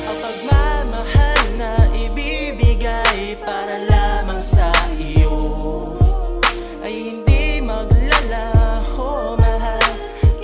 Ang pagmamahal na ibibigay para lamang sa iyo ay hindi maglalaho. Mahal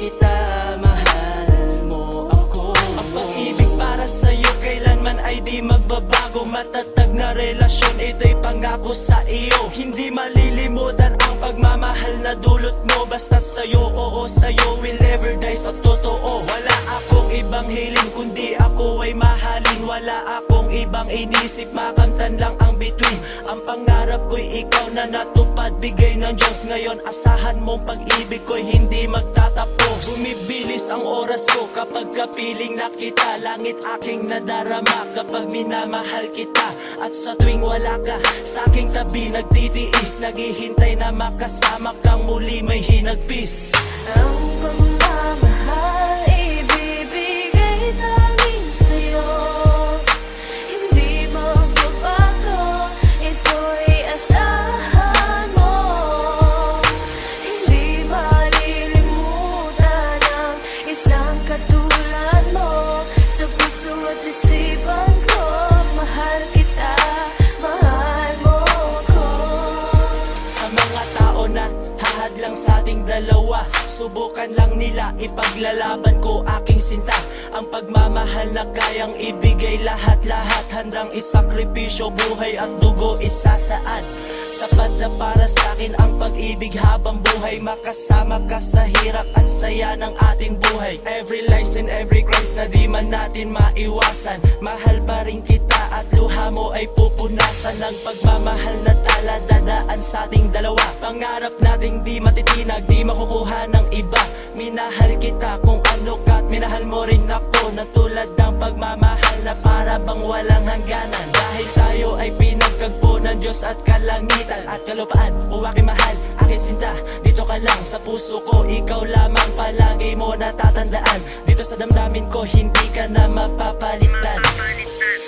kita, mahal mo ako. Ang pag-ibig para sa'yo kailanman ay di magbabago. Matatag na relasyon, ito'y pangako sa iyo. Hindi malilimutan ang pagmamahal na dulot mo. Basta sa'yo, oo sa'yo, will never die sa totoo. Wala akong ibang hiling kundi ako ay mahalin. Wala akong ibang inisip, makamtan lang ang bituin. Ang pangarap ko'y ikaw na natupad, bigay ng Diyos. Ngayon asahan mong pag-ibig ko'y hindi magtatapos. Bumibilis ang oras ko kapag kapiling na kita. Langit aking nadarama kapag minamahal kita. At sa tuwing wala ka sa aking tabi, nagtitiis, naghihintay na makasama kang muli may hinagpis. Ang pagmamahal ibibigay tanging sa'yo, hindi magbabago, ito'y asahan mo. Hindi malilimutan ang isang katulad mo. Sa puso at isipan ko, mahal kita, mahal mo ko. Sa mga tao na hahadlang sa ating dalawa, subukan lang nila, ipaglalaban ko aking sinta. Ang pagmamahal na kayang ibigay lahat-lahat. Handang isakripisyo, buhay at dugo isasaad. Sapat na para sa akin ang pag-ibig habang buhay. Makasama ka sa hirap at saya ng ating buhay. Every lies and every crimes na di man natin maiwasan. Mahal pa rin kita at luha mo ay pupunasan ng pagmamahal na tala dadaan sa ating dalawa. Pangarap nating di matitinag, di makukuha ng iba. Minahal kita kung ano ka at minahal mo rin ako, na tulad ng pagmamahal na para bang walang hangganan. Dahil tayo ay pinagkagpo ng Diyos at kalangitan at kalupaan. O aking mahal, aking sinta, dito ka lang sa puso ko. Ikaw lamang palagi mo natatandaan. Dito sa damdamin ko hindi ka na mapapalitan.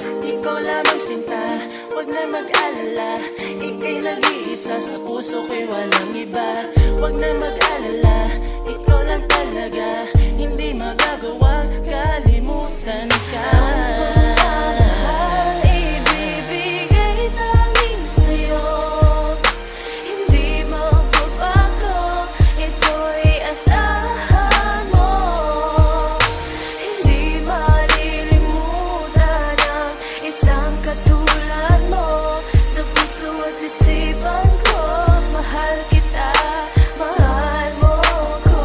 Ikaw lamang sinta, wag na mag-alala. Ika'y nag-iisa sa puso ko'y walang iba. Wag na mag-alala, ikaw lang talaga. Hindi magagawang kalimutan ka. Ang ibibigay tanging sa'yo, hindi magbabago, ito'y asahan mo. Hindi malilimutan ang isang katulad mo. Sa puso at isipan ko, mahal kita, mahal mo ko.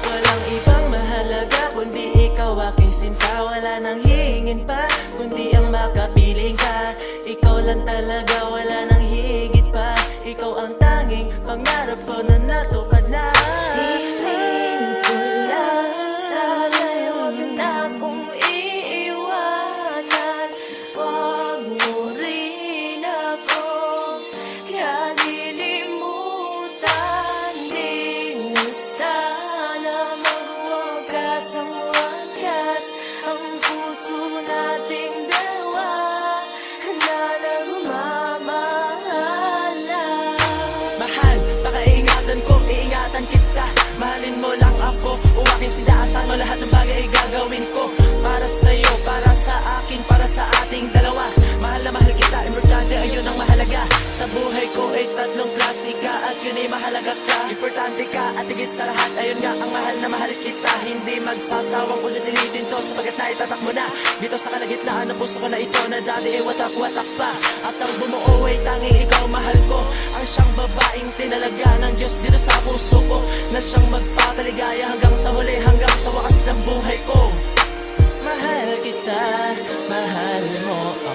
Walang ibang mahalaga kundi ikaw aking sinta. Wala nang hihingin pa kundi ang makapiling ka. Ikaw lang talaga, wala nang higit pa. Ikaw ang tanging pangarap ko na natupad na. Hiling ko lang, sana'y huwag na akong iiwanan. Huwag mo rin akong kalilimutan. Di na sana magwakas ang wakas. Ang puso nating dalawa na nagmamahalan. Mahal, baka iingatan ko, iingatan kita. Mahalin mo lang ako, o aking sindasan mo. Lahat ng bagay ay gagawin ko para sa'yo, para sa akin, para sa ating dalawa. Mahal na mahal kita, importante ayun ang mahalaga. Sa buhay ko ay tatlong klase ka, at yun ay mahalaga ka. Importante ka at higit sa lahat, ayun nga ang mahal na mahal kita. Hindi magsasawang ulit-ulitin to, sapagat na itatak mo na dito sa kalagitnaan ng puso ko na ito, na dati ay watak-watak pa. At ang bumuo ay tanging ikaw, mahal ko. Ang siyang babaeng tinalaga ng Diyos dito sa puso ko, na siyang magpapaligaya hanggang sa huli, hanggang sa wakas ng buhay ko. Mahal kita, mahal mo ako.